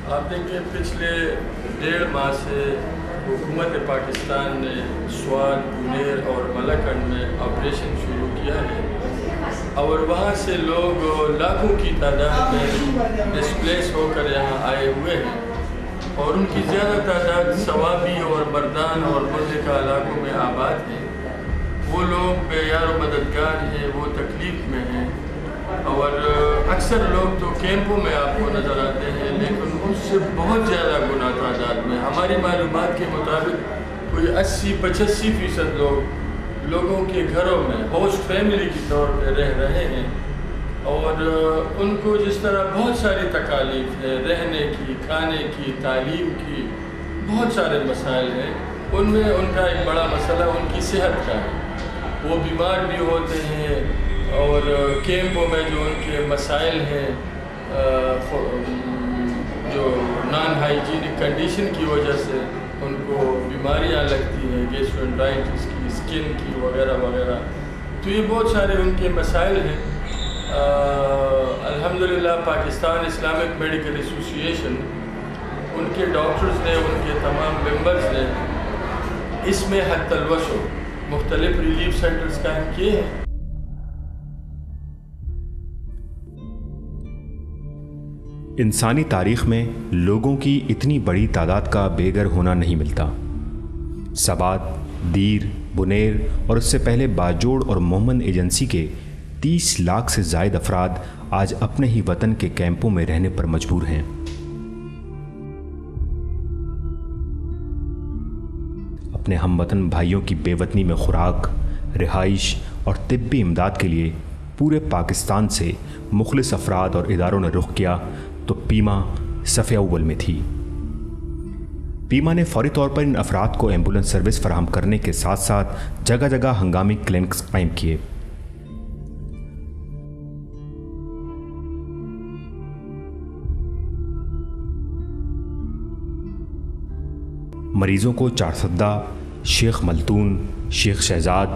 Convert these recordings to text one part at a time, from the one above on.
آپ دیکھیں پچھلے 1.5 ماہ سے حکومت پاکستان نے سوات، بنیر اور ملاکنڈ میں آپریشن شروع کیا ہے اور وہاں سے لوگ لاکھوں کی تعداد میں ڈسپلیس ہو کر یہاں آئے ہوئے ہیں اور ان کی زیادہ تعداد سوابی اور مردان اور ملحقہ علاقوں میں آباد ہیں۔ وہ لوگ بے یار و مددگار ہیں، وہ تکلیف میں ہیں اور اکثر لوگ تو کیمپوں میں آپ کو نظر آتے ہیں، لیکن ان سے بہت زیادہ گنا تعداد میں ہماری معلومات کے مطابق کوئی 80-85% لوگوں کے گھروں میں ہوسٹ فیملی کی طور پہ رہ رہے ہیں اور ان کو جس طرح بہت ساری تکالیف ہے، رہنے کی، کھانے کی، تعلیم کی، بہت سارے مسائل ہیں۔ ان میں ان کا ایک بڑا مسئلہ ان کی صحت کا ہے، وہ بیمار بھی ہوتے ہیں اور کیمپوں میں جو ان کے مسائل ہیں جو نان ہائیجینک کنڈیشن کی وجہ سے ان کو بیماریاں لگتی ہیں، گیسٹرنٹائٹس کی، اسکن کی وغیرہ وغیرہ، تو یہ بہت سارے ان کے مسائل ہیں۔ الحمدللہ پاکستان اسلامک میڈیکل ایسوسی ایشن، ان کے ڈاکٹرز نے، ان کے تمام ممبرز نے اس میں حد الوسع مختلف ریلیف سینٹرز قائم کیے ہیں۔ انسانی تاریخ میں لوگوں کی اتنی بڑی تعداد کا بے گھر ہونا نہیں ملتا۔ سوات، دیر، بنیر اور اس سے پہلے باجوڑ اور مومن ایجنسی کے 30 لاکھ سے زائد افراد آج اپنے ہی وطن کے کیمپوں میں رہنے پر مجبور ہیں۔ اپنے ہم وطن بھائیوں کی بے وطنی میں خوراک، رہائش اور طبی امداد کے لیے پورے پاکستان سے مخلص افراد اور اداروں نے رخ کیا تو پیما صف اول میں تھی۔ پیما نے فوری طور پر ان افراد کو ایمبولینس سروس فراہم کرنے کے ساتھ ساتھ جگہ جگہ ہنگامی کلینکس قائم کیے۔ مریضوں کو چارسدہ، شیخ ملتون، شیخ شہزاد،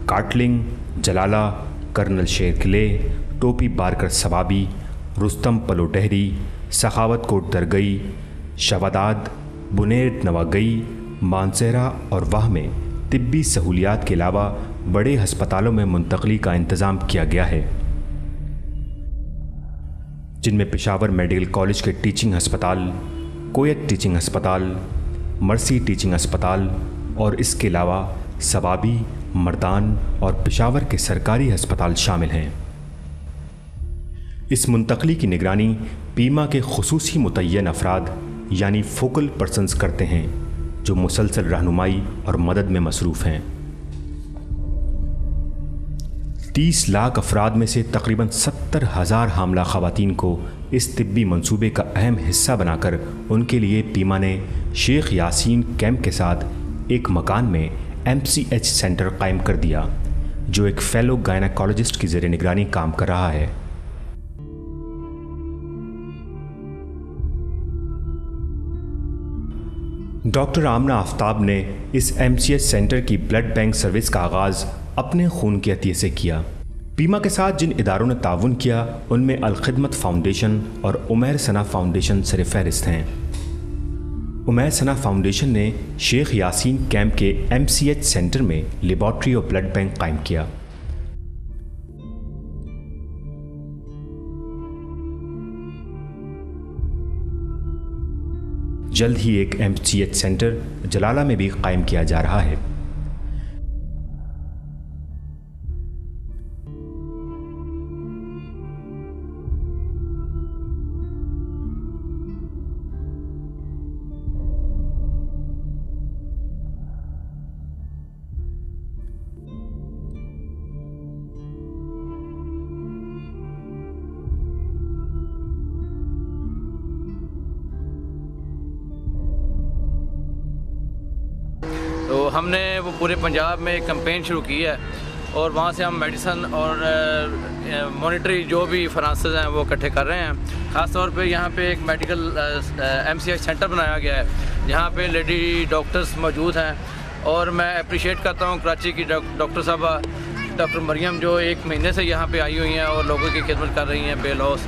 کاٹلنگ، جلالہ، کرنل شیر قلعے، ٹوپی بارکر ثوابی، رستم پلو ڈہری، سخاوت کوٹ درگئی، شواداد، بنیر نواگئی، مانسہرہ اور واہ میں طبی سہولیات کے علاوہ بڑے ہسپتالوں میں منتقلی کا انتظام کیا گیا ہے، جن میں پشاور میڈیکل کالج کے ٹیچنگ ہسپتال، کویت ٹیچنگ ہسپتال، مرسی ٹیچنگ ہسپتال اور اس کے علاوہ ثوابی، مردان اور پشاور کے سرکاری ہسپتال شامل ہیں۔ اس منتقلی کی نگرانی پیما کے خصوصی متعین افراد یعنی فوکل پرسنز کرتے ہیں، جو مسلسل رہنمائی اور مدد میں مصروف ہیں۔ 30 لاکھ افراد میں سے تقریباً 70,000 حاملہ خواتین کو اس طبی منصوبے کا اہم حصہ بنا کر ان کے لیے پیما نے شیخ یاسین کیمپ کے ساتھ ایک مکان میں MCH سینٹر قائم کر دیا، جو ایک فیلو گائنیکالوجسٹ کی زیر نگرانی کام کر رہا ہے۔ ڈاکٹر آمنہ آفتاب نے اس MCH سینٹر کی بلڈ بینک سروس کا آغاز اپنے خون کے عطیے سے کیا۔ پیما کے ساتھ جن اداروں نے تعاون کیا ان میں الخدمت فاؤنڈیشن اور عمیر ثنا فاؤنڈیشن سر فہرست ہیں۔ عمیر ثنا فاؤنڈیشن نے شیخ یاسین کیمپ کے MCH سینٹر میں لیبارٹری اور بلڈ بینک قائم کیا۔ جلد ہی ایک MCH سینٹر جلالہ میں بھی قائم کیا جا رہا ہے۔ تو ہم نے وہ پورے پنجاب میں ایک کمپین شروع کی ہے اور وہاں سے ہم میڈیسن اور مانیٹری جو بھی فرانسز ہیں وہ اکٹھے کر رہے ہیں۔ خاص طور پہ یہاں پہ ایک میڈیکل MCH سینٹر بنایا گیا ہے جہاں پہ لیڈی ڈاکٹرز موجود ہیں، اور میں اپریشیٹ کرتا ہوں کراچی کی ڈاکٹر صاحبہ ڈاکٹر مریم جو 1 مہینے سے یہاں پہ آئی ہوئی ہیں اور لوگوں کی خدمت کر رہی ہیں بے loss.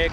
1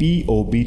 POB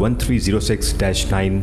1306-9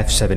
F7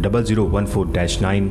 0014-9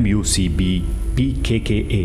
MUCB PKKA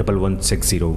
1160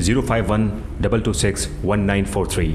051-226-1943,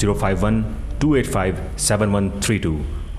051-285-7132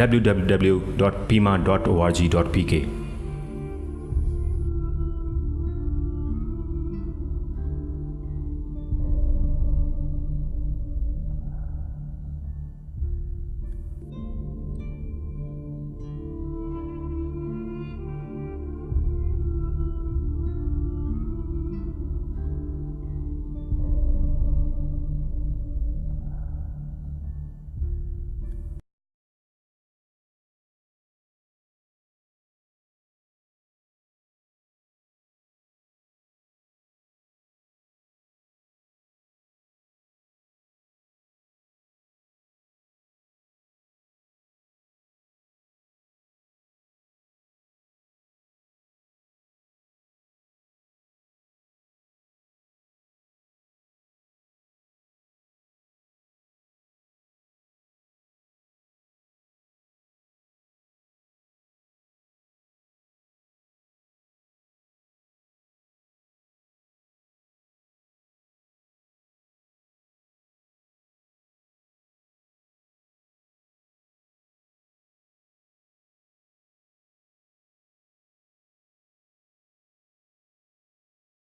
www.pima.org.pk.